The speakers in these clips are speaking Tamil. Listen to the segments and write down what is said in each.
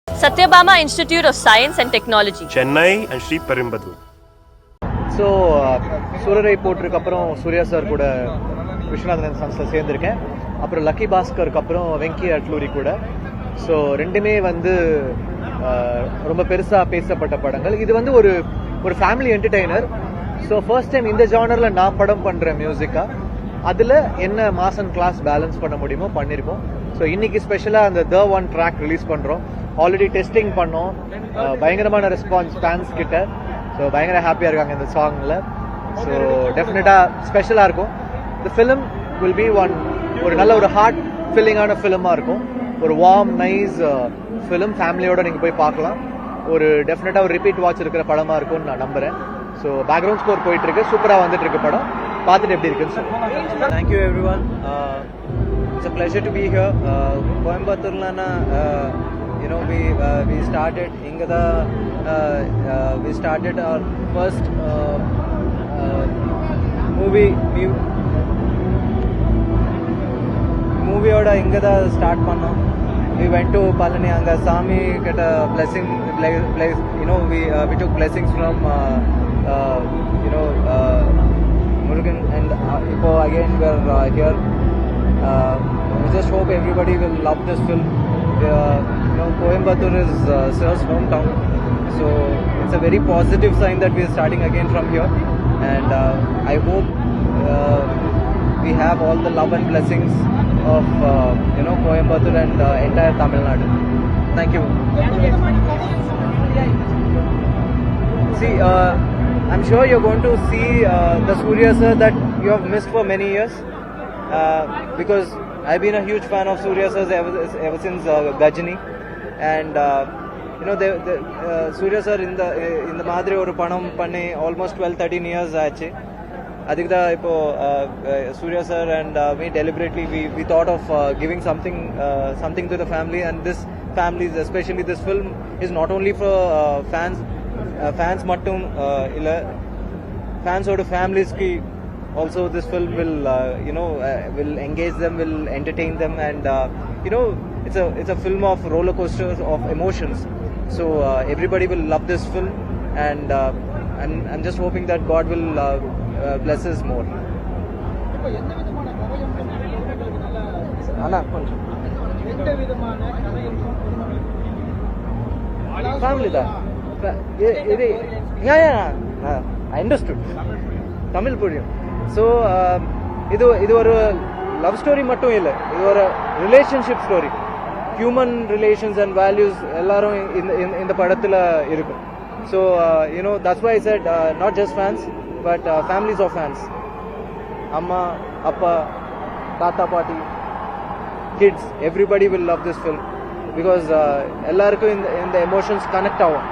Satyabama Institute of Science and Technology, Chennai and Sri Perumbudur. So Soorarai போட்டிருக்கு அப்புறம் சூர்யா சார் கூட விஸ்வநாதன் சன்ஸில் சேர்ந்துருக்கேன். அப்புறம் லக்கி பாஸ்கருக்கு அப்புறம் வெங்கி அட்லூரி கூட. ஸோ ரெண்டுமே வந்து ரொம்ப பெருசாக பேசப்பட்ட படங்கள். இது வந்து ஒரு family entertainer. So first time இந்த ஜானரில் நான் படம் பண்ணுறேன் மியூசிக்காக. அதில் என்ன மாஸ் அண்ட் கிளாஸ் பேலன்ஸ் பண்ண முடியுமோ பண்ணியிருக்கோம். ஸோ இன்னைக்கு ஸ்பெஷலாக அந்த த ஒன் ட்ராக் ரிலீஸ் பண்ணுறோம். ஆல்ரெடி டெஸ்டிங் பண்ணோம். பயங்கரமான ரெஸ்பான்ஸ் ஃபேன்ஸ் கிட்ட. ஸோ பயங்கர ஹாப்பியாக இருக்காங்க இந்த சாங்கில். ஸோ டெஃபினட்டாக ஸ்பெஷலாக இருக்கும். இந்த ஃபிலிம் வில் பி ஒரு நல்ல ஒரு ஹார்ட் ஃபில்லிங்கான ஃபிலிமாக இருக்கும். ஒரு வார்ம் நைஸ் ஃபிலிம் ஃபேமிலியோடு நீங்கள் போய் பார்க்கலாம். ஒரு டெஃபினட்டாக ஒரு ரிப்பீட் வாட்ச் இருக்கிற படமாக இருக்கும்னு நான் நம்புகிறேன். ஸோ பேக்ரவுண்ட் ஸ்கோர் போயிட்டுருக்கு, சூப்பராக வந்துட்டு இருக்கு படம். பார்த்துட்டு எப்படி இருக்குன்னு சொல்லுங்கள். Thank you every one. It's a pleasure to be here. Coimbatore we started Ingada. We started our first movie oda Ingada start pannom. We went to Palani anga Sami get a blessing. We took blessings from Murugan, and again we're here. We just hope everybody will love this film. Coimbatore is Sir's hometown, so it's a very positive sign that we are starting again from here. And I hope we have all the love and blessings of Coimbatore and entire Tamil Nadu. Thank you. See, I'm sure you're going to see the Surya sir that you have missed for many years. Because I've been a huge fan of Surya sir ever since Gajini, and Surya sir in the Madre oru panam panne almost 12-13 years aachu. Adikda ipo Surya sir and we deliberately we thought of giving something to the family, and this family, especially this film, is not only for fans mattum illa fans oda families ki also this film will engage them, will entertain them, and it's a film of roller coasters of emotions. So everybody will love this film, and I'm just hoping that God will bless us more. Family da I understood Tamil puriyum. So இது ஒரு லவ் ஸ்டோரி மட்டும் இல்லை, இது ஒரு relationship story. Human relations and values எல்லாரும் இந்த படத்தில் இருக்கும். So that's why I said not just fans but families of fans. அம்மா, அப்பா, தாத்தா, பாட்டி, kids, everybody will love this film because எல்லாருக்கும் இந்த எமோஷன்ஸ் கனெக்ட் ஆகும்.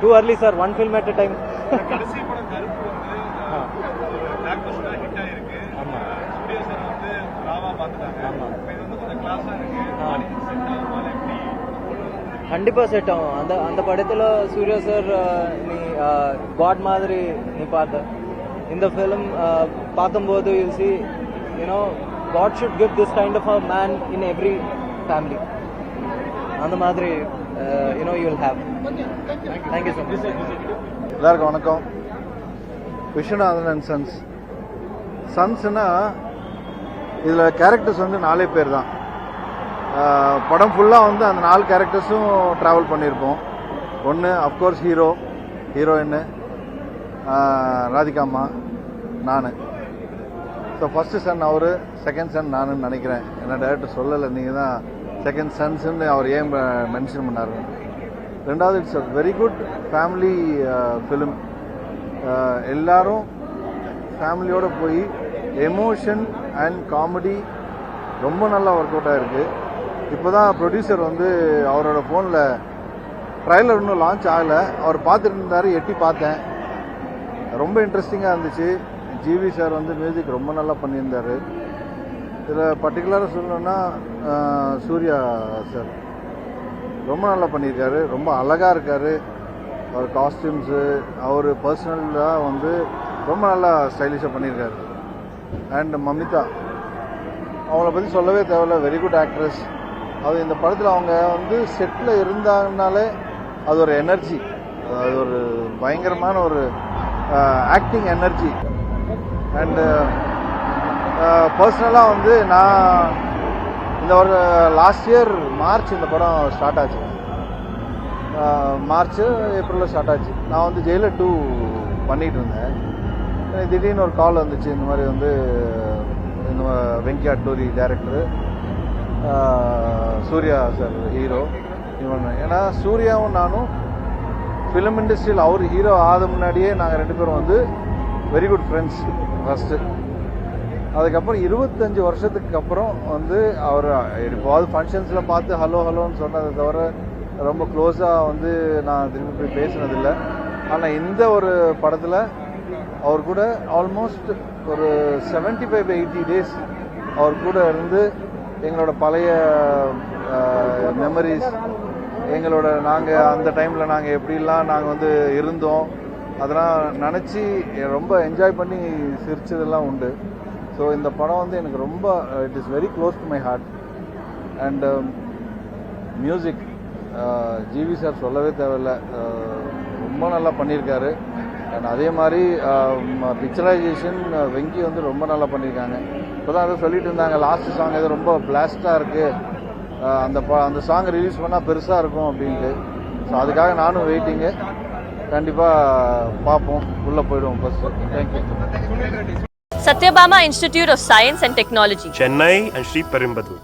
Too early sir, one film at a time. கண்டிப்பா செட் ஆகும். அந்த படத்துல சூர்யா சார் நீ காட் மாதிரி நீ பார்த்த. இந்த ஃபிலிம் பார்க்கும்போது you see God should give this kind of a man in every family. அந்த மாதிரி you will have. Thank you so much. எல்லாருக்கும் வணக்கம். விஸ்வநாதன் அண்ட் சன்ஸ்னா இதில் கேரக்டர்ஸ் வந்து 4 பேர் தான். படம் ஃபுல்லாக வந்து அந்த 4 கேரக்டர்ஸும் ட்ராவல் பண்ணியிருப்போம். ஒன்று அஃப்கோர்ஸ் ஹீரோயின் ராதிகாம்மா, நான். ஸோ ஃபஸ்ட்டு சன் அவர், செகண்ட் சன் நானுன்னு நினைக்கிறேன். ஏன்னா டைரக்டர் சொல்லலை, நீங்கள் தான் செகண்ட் சன்ஸ்ன்னு அவர் ஏன் மென்ஷன் பண்ணார். ரெண்டாவது, it's a very good family film. எல்லாரும் ஃபேமிலியோடு போய் எமோஷன் அண்ட் காமெடி ரொம்ப நல்லா ஒர்க் அவுட் ஆகிருக்கு. இப்போ தான் ப்ரொடியூசர் வந்து அவரோட ஃபோனில் ட்ரைலர் இன்னும் லான்ச் ஆகலை, அவர் பார்த்துட்டு இருந்தார், எட்டி பார்த்தேன். ரொம்ப இன்ட்ரெஸ்டிங்காக இருந்துச்சு. ஜிவி சார் வந்து மியூசிக் ரொம்ப நல்லா பண்ணியிருந்தார். இதில் பர்டிகுலராக சொல்லணுன்னா சூர்யா சார் ரொம்ப நல்லா பண்ணியிருக்காரு, ரொம்ப அழகாக இருக்கார். அவர் காஸ்டியூம்ஸு, அவர் பர்சனலாக வந்து ரொம்ப நல்லா ஸ்டைலிஷாக பண்ணியிருக்காரு. அண்ட் மமிதா, அவங்கள பற்றி சொல்லவே தேவையில்ல, வெரி குட் ஆக்ட்ரஸ். அது இந்த படத்தில் அவங்க வந்து செட்டில் இருந்தாங்கனாலே அது ஒரு எனர்ஜி, அது ஒரு பயங்கரமான ஒரு ஆக்டிங் எனர்ஜி. அண்டு பர்சனலாக வந்து நான் இந்த ஒரு லாஸ்ட் இயர் மார்ச் இந்த படம் ஸ்டார்ட் ஆச்சு. மார்ச் ஏப்ரலில் ஸ்டார்ட் ஆச்சு. நான் வந்து ஜெயிலர் 2 பண்ணிகிட்டு இருந்தேன். திடீர்னு ஒரு கால் வந்துச்சு, இந்த மாதிரி வந்து இந்த Venky Atluri director, Suriya sir hero. இவன் ஏன்னா சூர்யாவும் நானும் ஃபிலிம் இண்டஸ்ட்ரியில் அவர் ஹீரோ ஆத முன்னாடியே நாங்கள் 2 பேரும் வந்து வெரி குட் ஃப்ரெண்ட்ஸ் ஃபஸ்ட்டு. அதுக்கப்புறம் 25 வருஷத்துக்கு அப்புறம் வந்து அவர் எப்போவாது ஃபங்க்ஷன்ஸில் பார்த்து ஹலோ ஹலோன்னு சொன்னதை தவிர ரொம்ப க்ளோஸாக வந்து நான் திரும்பி போய் பேசினதில்லை. ஆனால் இந்த ஒரு படத்தில் அவர் கூட ஆல்மோஸ்ட் ஒரு 75-80 டேஸ் அவர் கூட இருந்து எங்களோட பழைய மெமரிஸ், எங்களோட நாங்கள் அந்த டைமில் நாங்கள் எப்படிலாம் நாங்கள் வந்து இருந்தோம் அதெல்லாம் நினச்சி ரொம்ப என்ஜாய் பண்ணி சிரிச்சதெல்லாம் உண்டு. ஸோ இந்த படம் வந்து எனக்கு ரொம்ப it is very close to my heart. And music GV sir சொல்லவே தேவையில்லை, ரொம்ப நல்லா பண்ணியிருக்காரு. அண்ட் அதே மாதிரி பிக்சரைசேஷன் வெங்கி வந்து ரொம்ப நல்லா பண்ணியிருக்காங்க. இப்போ தான் அதை சொல்லிட்டு இருந்தாங்க, லாஸ்ட் சாங் எது ரொம்ப பிளாஸ்டாக இருக்குது, அந்த சாங் ரிலீஸ் பண்ணால் பெருசாக இருக்கும் அப்படின்ட்டு. ஸோ அதுக்காக நானும் வெயிட்டிங்கு. கண்டிப்பாக பார்ப்போம், உள்ளே போயிடுவோம் first. Thank you. Satyabama Institute of Science and Technology, Chennai and Sri Perumbudur.